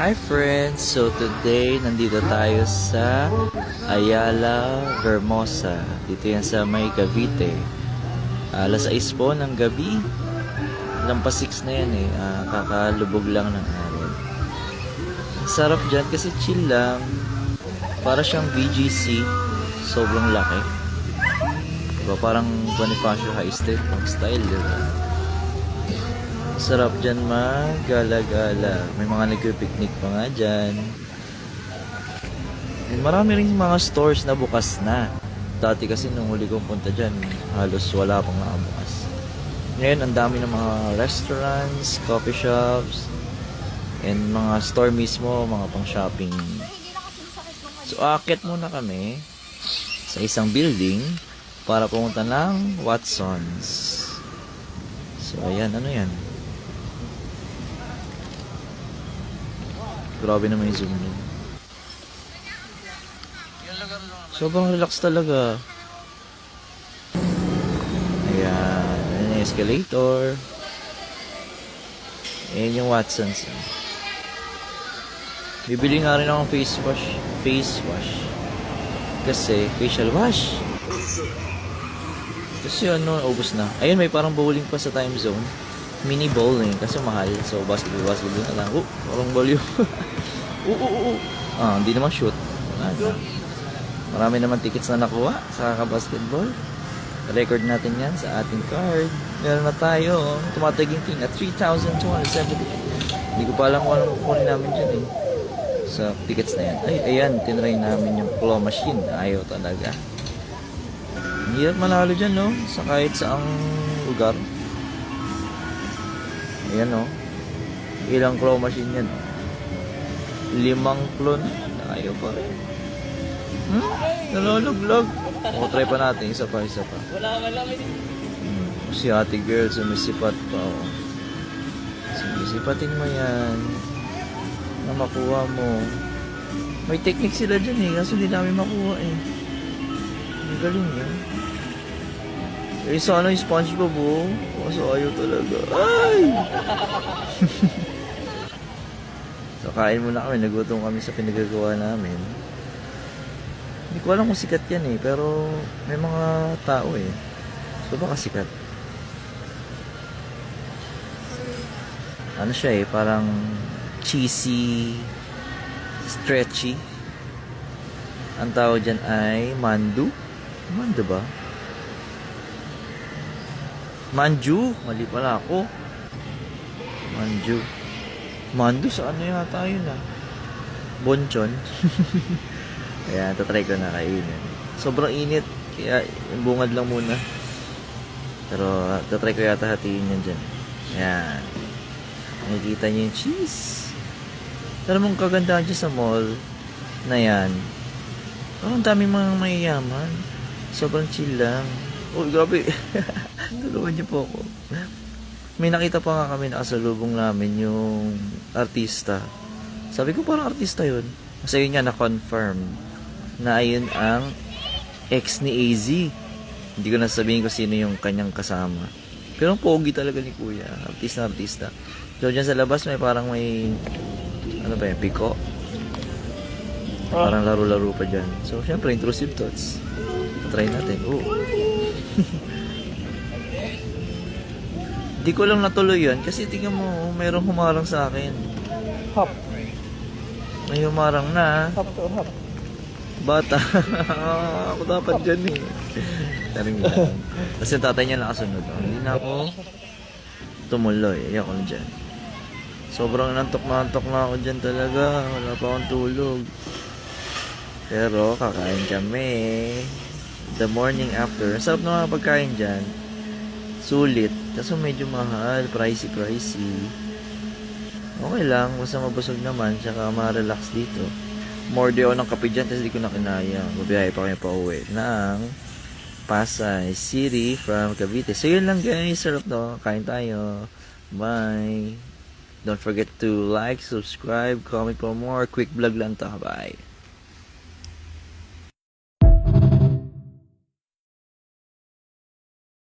Hi friends! So today, nandito tayo sa Ayala Vermosa. Dito yan sa may Cavite. Alas 6 po ng gabi. Lampas 6 na yan eh. Kakalubog lang ng araw. Ang sarap dyan kasi chill lang. Para siyang VGC. Sobrang laki. Diba? Parang Bonifacio High Street ang style, diba? Sarap dyan mag-gala-gala. May mga nagpipiknik pa nga dyan. And marami rin mga stores na bukas na. Dati kasi nung huli kong punta dyan, halos wala pang nakabukas. Ngayon, ang dami ng mga restaurants, coffee shops, and mga store mismo, mga pang shopping. So, aakyat muna kami sa isang building para pumunta ng Watsons. So, ayan, ano yan? Grabe naman yung zoom niya. Sobrang relax talaga. Ayan. Ayan yung escalator. Ayan yung Watsons. Bibili nga rin akong face wash. Face wash. Kasi, facial wash. Kasi ano, ubos na. Ayun, may parang bowling pa sa time zone. Mini bowling. Kasi mahal. So, basketball na lang. Parang volume. Hindi naman shoot. Marami naman tickets na nakuha sa kaka-basketball. Record natin yan sa ating card. Meron na tayo. Tumataging-ting at 3,270. Hindi ko pa alam kung anong kukunin namin dyan eh. Sa tickets na yan. Ay, ayan. Tinry namin yung claw machine. Ayaw talaga. Hirap manalo dyan, no? Sa kahit saang lugar. Ayan, no? Ilang claw machine yan, no? 5 clone. Ayaw pa rin. Naluluglag. Try pa natin. Isa pa. Wala. Si ate girl, sumisipat pa. Oh. Sige, sipatin mo yan. Na makuha mo. May technique sila dyan eh. Kaso hindi namin makuha eh. Ang galing eh. Eh, sana yung SpongeBob oh. Kaso ayaw talaga. Ay! So, kain muna kami. Nagutom kami sa pinagagawa namin. Hindi ko alam kung sikat yan eh. Pero may mga tao eh. So, baka sikat. Ano siya eh. Parang cheesy, stretchy. Ang tawag dyan ay mandu. Mandu ba? Manju. Mali pala ako. Manju. Mandu sa ano yata yun ah. Bonchon. Ayan, tatry ko na kainin. Sobrang init. Kaya bungad lang muna. Pero tatry ko yata hatiin yan dyan. Ayan. Nakikita nyo yung cheese. Pero mong kagandahan dyan sa mall na yan. Ang daming mga mayayaman. Sobrang chill lang. Oh, grabe. Tulungan niyo po ako. May nakita pa nga kami nakasalubong namin yung artista. Sabi ko parang artista yun. Kasi yun nga na-confirm na ayun ang ex ni AZ. Hindi ko nasabihin kung sino yung kanyang kasama. Pero ang pogi talaga ni Kuya. Artista. So dyan sa labas may parang may ano ba yun? Piko. Parang laro-laro pa dyan. So syempre intrusive thoughts. Try natin. Di ko lang natuloy yun kasi tingnan mo, mayroong humarang sa akin. Hop. May humarang na. Hop to hop. Bata. Ako dapat dyan eh. Taring lang. Kasi tatay niya nakasunod. Hindi na ako tumuloy. Ayoko na dyan. Sobrang nantok na ako dyan talaga. Wala pa akong tulog. Pero kakain kami. The morning after. Sarap na mga pagkain dyan. Sulit. Kaso medyo mahal. Pricey. Okay lang. Basta mabusog naman. Tsaka ma-relax dito. Morde ako ng kape dyan. Tapos di ko na kinaya. Mabiyahe pa kami pa uwi. Ng Pasay City from Cavite. So yun lang guys. Sarap no. Kain tayo. Bye. Don't forget to like, subscribe, comment for more. Quick vlog lang to. Bye.